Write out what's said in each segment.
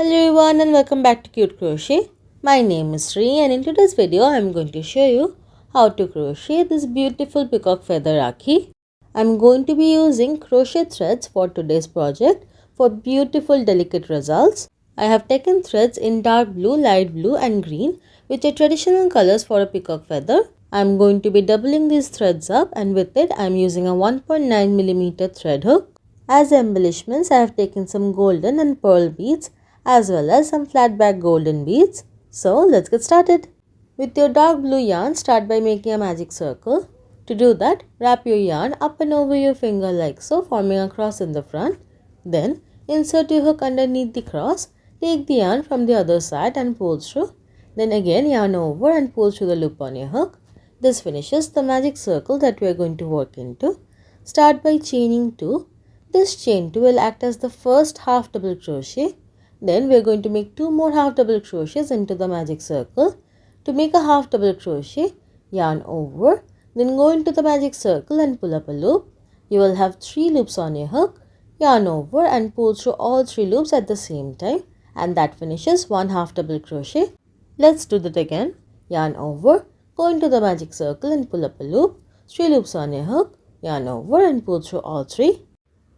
Hello everyone and welcome back to Cute Crochet. My name is Sri and in today's video I am going to show you how to crochet this beautiful peacock feather Rakhi. I am going to be using crochet threads for today's project for beautiful delicate results. I have taken threads in dark blue, light blue and green, which are traditional colors for a peacock feather. I am going to be doubling these threads up, and with it I am using a 1.9mm thread hook. As embellishments I have taken some golden and pearl beads as well as some flat back golden beads. So let's get started. With your dark blue yarn, start by making a magic circle. To do that, wrap your yarn up and over your finger like so, forming a cross in the front. Then insert your hook underneath the cross. Take the yarn from the other side and pull through. Then again yarn over and pull through the loop on your hook. This finishes the magic circle that we are going to work into. Start by chaining 2. This chain 2 will act as the first half double crochet. Then we are going to make 2 more half double crochets into the magic circle. To make a half double crochet, yarn over, then go into the magic circle and pull up a loop. You will have 3 loops on your hook. Yarn over and pull through all 3 loops at the same time, and that finishes 1 half double crochet. Let's do that again. Yarn over, go into the magic circle and pull up a loop. 3 loops on your hook. Yarn over and pull through all 3.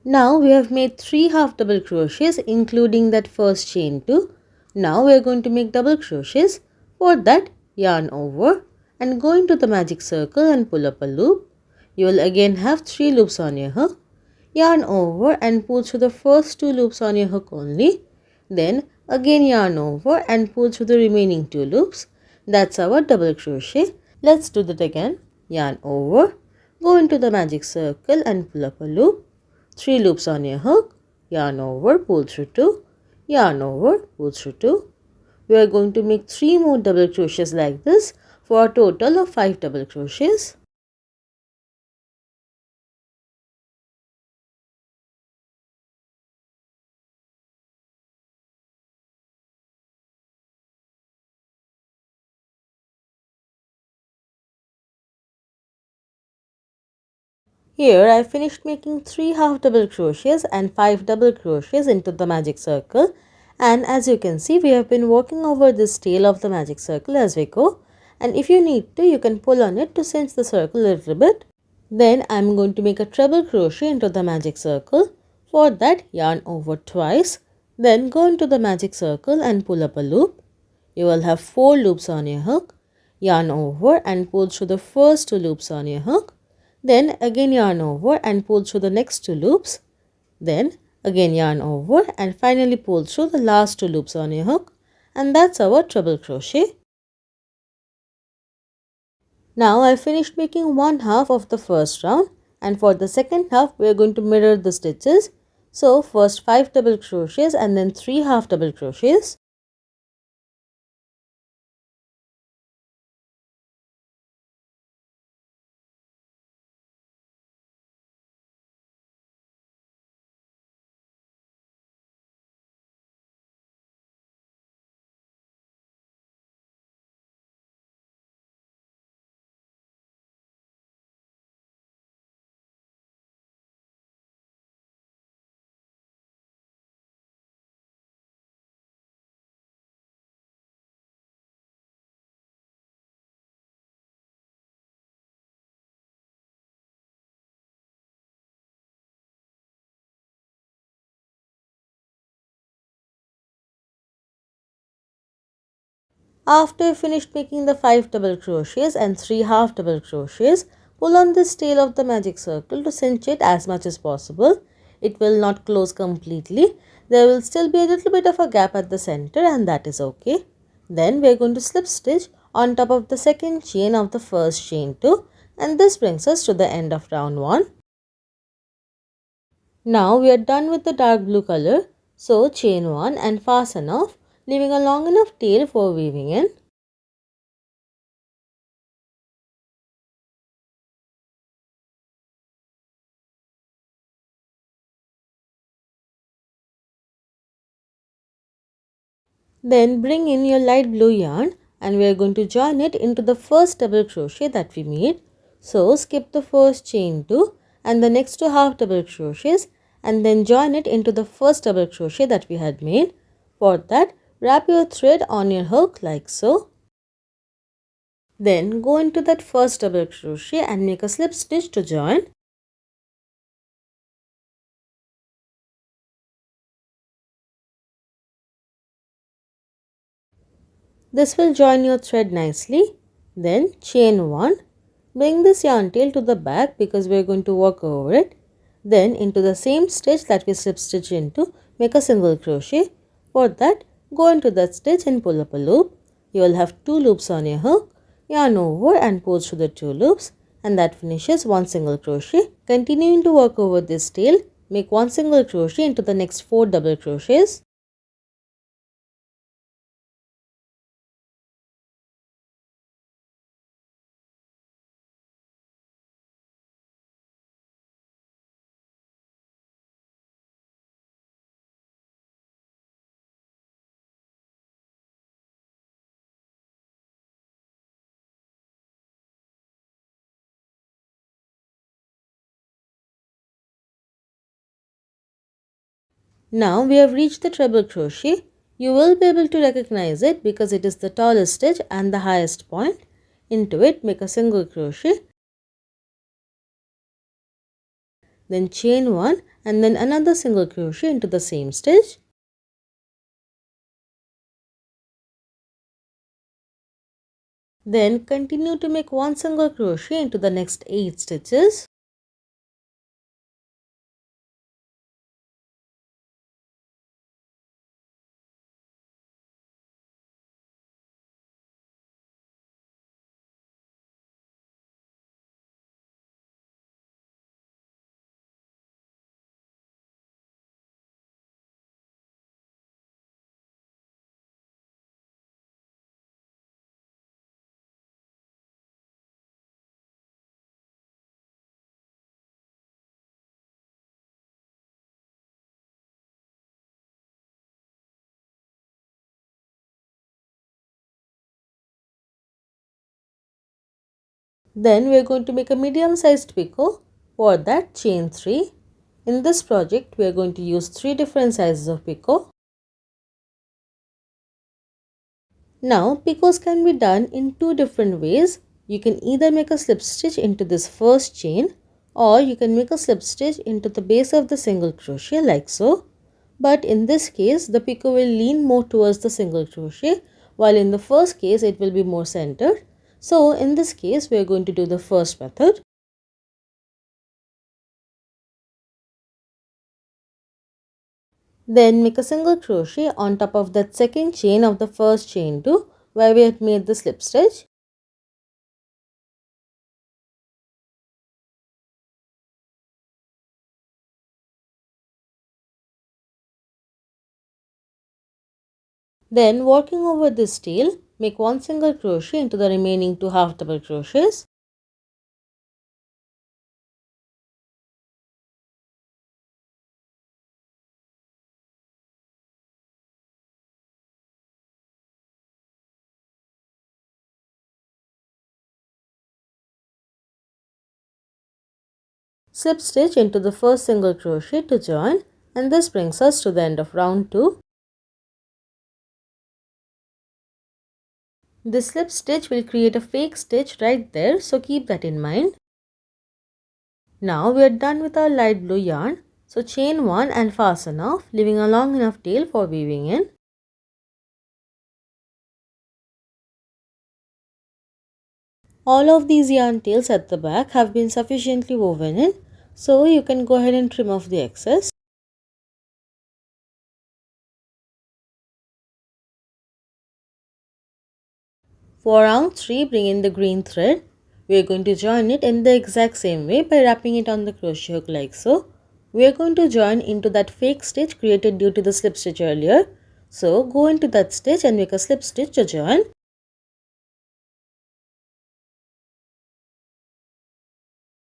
Now we have made 3 half double crochets including that first chain 2. Now we are going to make double crochets. For that, yarn over and go into the magic circle and pull up a loop. You will again have 3 loops on your hook. Yarn over and pull through the first 2 loops on your hook only. Then again yarn over and pull through the remaining 2 loops. That's our double crochet. Let's do that again. Yarn over, go into the magic circle and pull up a loop. 3 loops on your hook, yarn over, pull through 2, yarn over, pull through 2. We are going to make 3 more double crochets like this for a total of 5 double crochets. Here I finished making 3 half double crochets and 5 double crochets into the magic circle, and as you can see we have been working over this tail of the magic circle as we go, and if you need to you can pull on it to cinch the circle a little bit. Then I am going to make a treble crochet into the magic circle. For that, yarn over twice, then go into the magic circle and pull up a loop. You will have 4 loops on your hook. Yarn over and pull through the first 2 loops on your hook. Then again yarn over and pull through the next 2 loops. Then again yarn over and finally pull through the last 2 loops on your hook. And that's our treble crochet. Now I finished making 1 half of the first round, and for the second half we are going to mirror the stitches. So first 5 double crochets and then 3 half double crochets. After you finished making the 5 double crochets and 3 half double crochets, pull on this tail of the magic circle to cinch it as much as possible. It will not close completely. There will still be a little bit of a gap at the center, and that is okay. Then we are going to slip stitch on top of the second chain of the first chain 2, and this brings us to the end of round 1. Now we are done with the dark blue color, so chain 1 and fasten off, leaving a long enough tail for weaving in. Then bring in your light blue yarn and we are going to join it into the first double crochet that we made. So skip the first chain 2 and the next 2 half double crochets and then join it into the first double crochet that we had made. For that, wrap your thread on your hook like so. Then go into that first double crochet and make a slip stitch to join. This will join your thread nicely. Then chain 1. Bring this yarn tail to the back because we are going to work over it. Then into the same stitch that we slip stitch into, make a single crochet. For that, go into that stitch and pull up a loop. You will have 2 loops on your hook. Yarn over and pull through the 2 loops, and that finishes 1 single crochet. Continuing to work over this tail, make 1 single crochet into the next 4 double crochets. Now we have reached the treble crochet. You will be able to recognize it because it is the tallest stitch and the highest point. Into it, make a single crochet, then chain 1 and then another single crochet into the same stitch. Then continue to make 1 single crochet into the next 8 stitches. Then we are going to make a medium sized picot. For that, chain 3. In this project, we are going to use 3 different sizes of picot. Now, picots can be done in 2 different ways. You can either make a slip stitch into this first chain, or you can make a slip stitch into the base of the single crochet like so. But in this case, the picot will lean more towards the single crochet, while in the first case it will be more centered. So in this case, we are going to do the first method. Then make a single crochet on top of that second chain of the first chain 2 where we had made the slip stitch. Then working over this tail, make 1 single crochet into the remaining 2 half double crochets. Slip stitch into the first single crochet to join, and this brings us to the end of round 2. This slip stitch will create a fake stitch right there, so keep that in mind. Now we are done with our light blue yarn, so chain 1 and fasten off, leaving a long enough tail for weaving in. All of these yarn tails at the back have been sufficiently woven in, so you can go ahead and trim off the excess. For round 3, bring in the green thread. We are going to join it in the exact same way by wrapping it on the crochet hook like so. We are going to join into that fake stitch created due to the slip stitch earlier. So go into that stitch and make a slip stitch to join.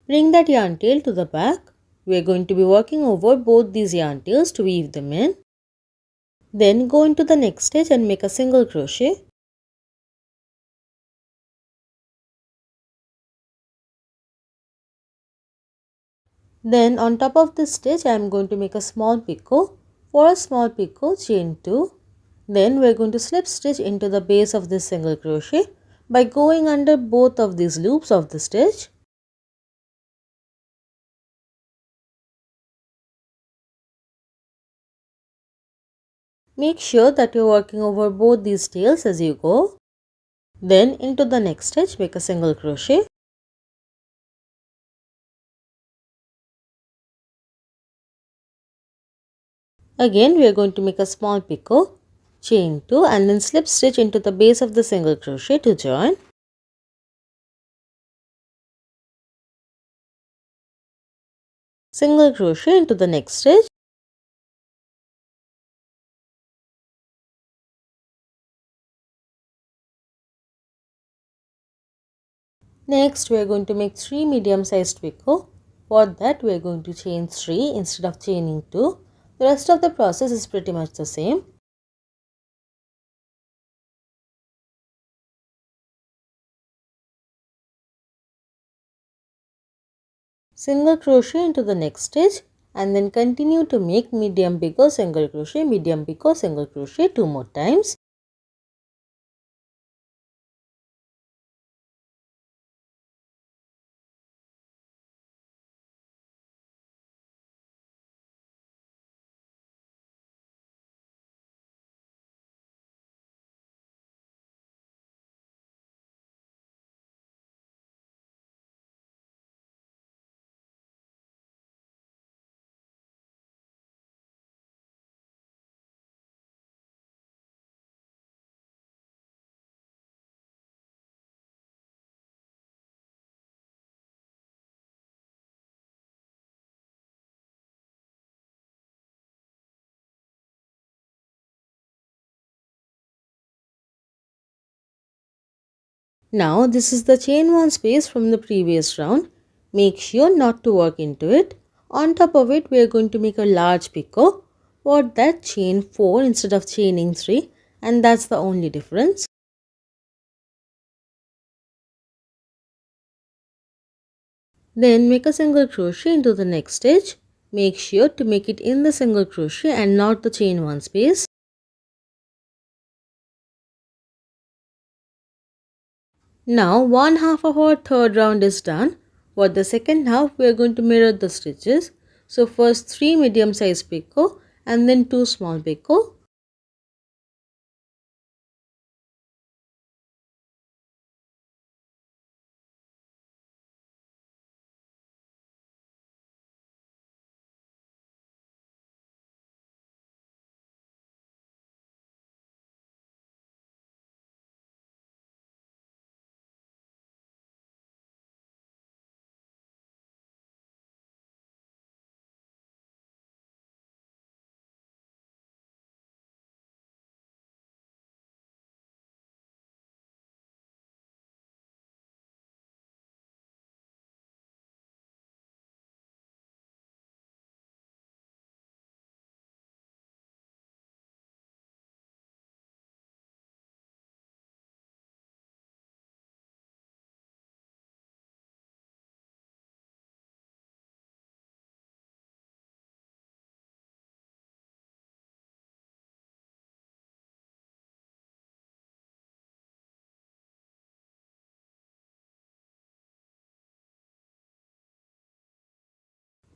Bring that yarn tail to the back. We are going to be working over both these yarn tails to weave them in. Then go into the next stitch and make a single crochet. Then on top of this stitch I am going to make a small picot. For a small picot, chain 2. Then we are going to slip stitch into the base of this single crochet by going under both of these loops of the stitch. Make sure that you are working over both these tails as you go. Then into the next stitch, make a single crochet. Again, we are going to make a small picot, chain 2 and then slip stitch into the base of the single crochet to join. Single crochet into the next stitch. Next, we are going to make 3 medium-sized picot. For that, we are going to chain 3 instead of chaining 2. The rest of the process is pretty much the same. Single crochet into the next stitch and then continue to make medium picot, single crochet, medium picot, single crochet 2 more times. Now this is the chain 1 space from the previous round. Make sure not to work into it. On top of it, we are going to make a large picot. For that, chain 4 instead of chaining 3, and that's the only difference. Then make a single crochet into the next stitch. Make sure to make it in the single crochet and not the chain 1 space. Now one half of our third round is done. For the second half, we are going to mirror the stitches. So first 3 medium sized picot and then 2 small picot.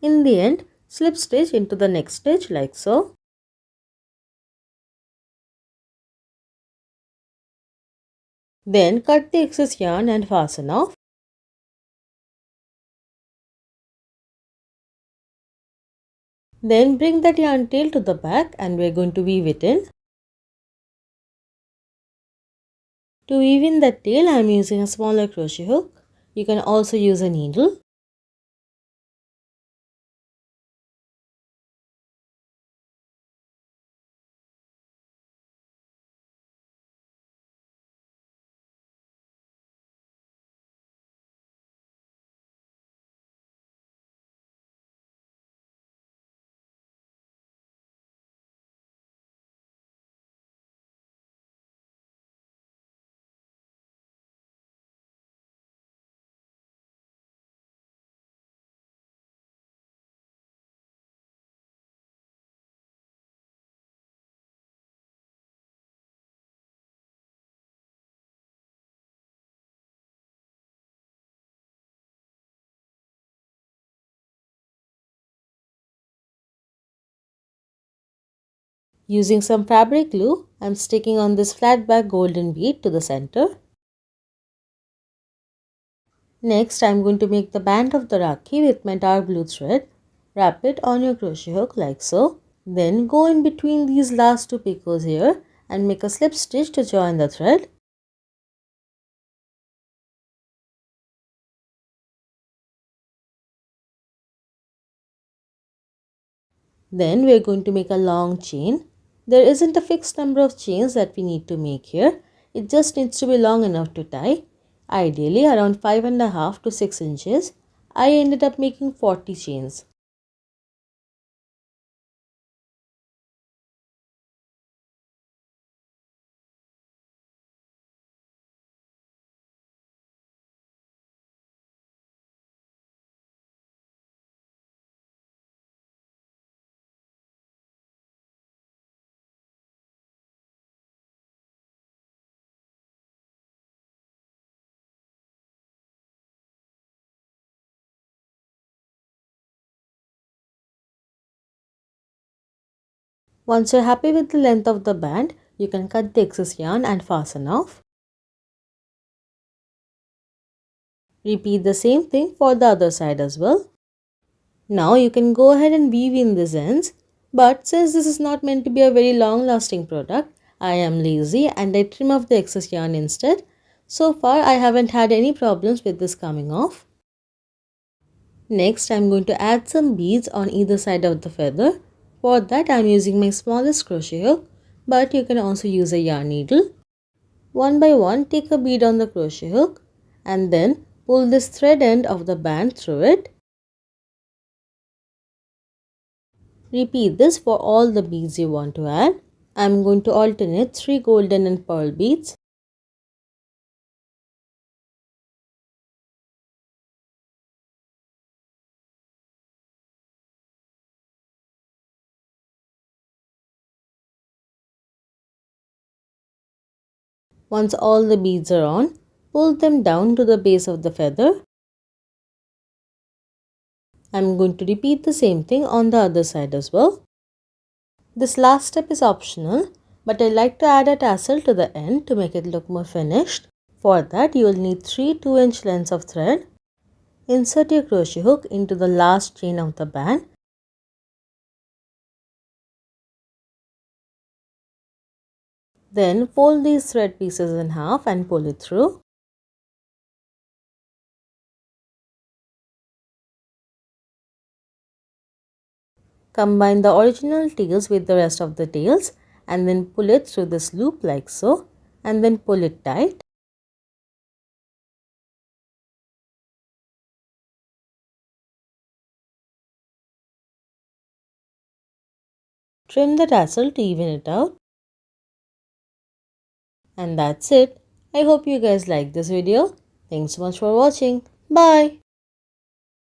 In the end, slip stitch into the next stitch like so. Then cut the excess yarn and fasten off. Then bring that yarn tail to the back and we are going to weave it in. To weave in that tail, I am using a smaller crochet hook. You can also use a needle. Using some fabric glue, I'm sticking on this flat back golden bead to the center. Next, I'm going to make the band of the Rakhi with my dark blue thread. Wrap it on your crochet hook like so. Then go in between these last two picots here and make a slip stitch to join the thread. Then we're going to make a long chain. There isn't a fixed number of chains that we need to make here. It just needs to be long enough to tie. Ideally around 5.5 to 6 inches. I ended up making 40 chains. Once you're happy with the length of the band, you can cut the excess yarn and fasten off. Repeat the same thing for the other side as well. Now you can go ahead and weave in these ends, but since this is not meant to be a very long lasting product, I am lazy and I trim off the excess yarn instead. So far I haven't had any problems with this coming off. Next, I am going to add some beads on either side of the feather. For that, I am using my smallest crochet hook, but you can also use a yarn needle. One by one, take a bead on the crochet hook and then pull this thread end of the band through it. Repeat this for all the beads you want to add. I am going to alternate 3 golden and pearl beads. Once all the beads are on, pull them down to the base of the feather. I am going to repeat the same thing on the other side as well. This last step is optional, but I like to add a tassel to the end to make it look more finished. For that, you will need 3 2-inch lengths of thread. Insert your crochet hook into the last chain of the band. Then fold these thread pieces in half and pull it through. Combine the original tails with the rest of the tails and then pull it through this loop like so, and then pull it tight. Trim the tassel to even it out. And that's it. I hope you guys liked this video. Thanks so much for watching. Bye.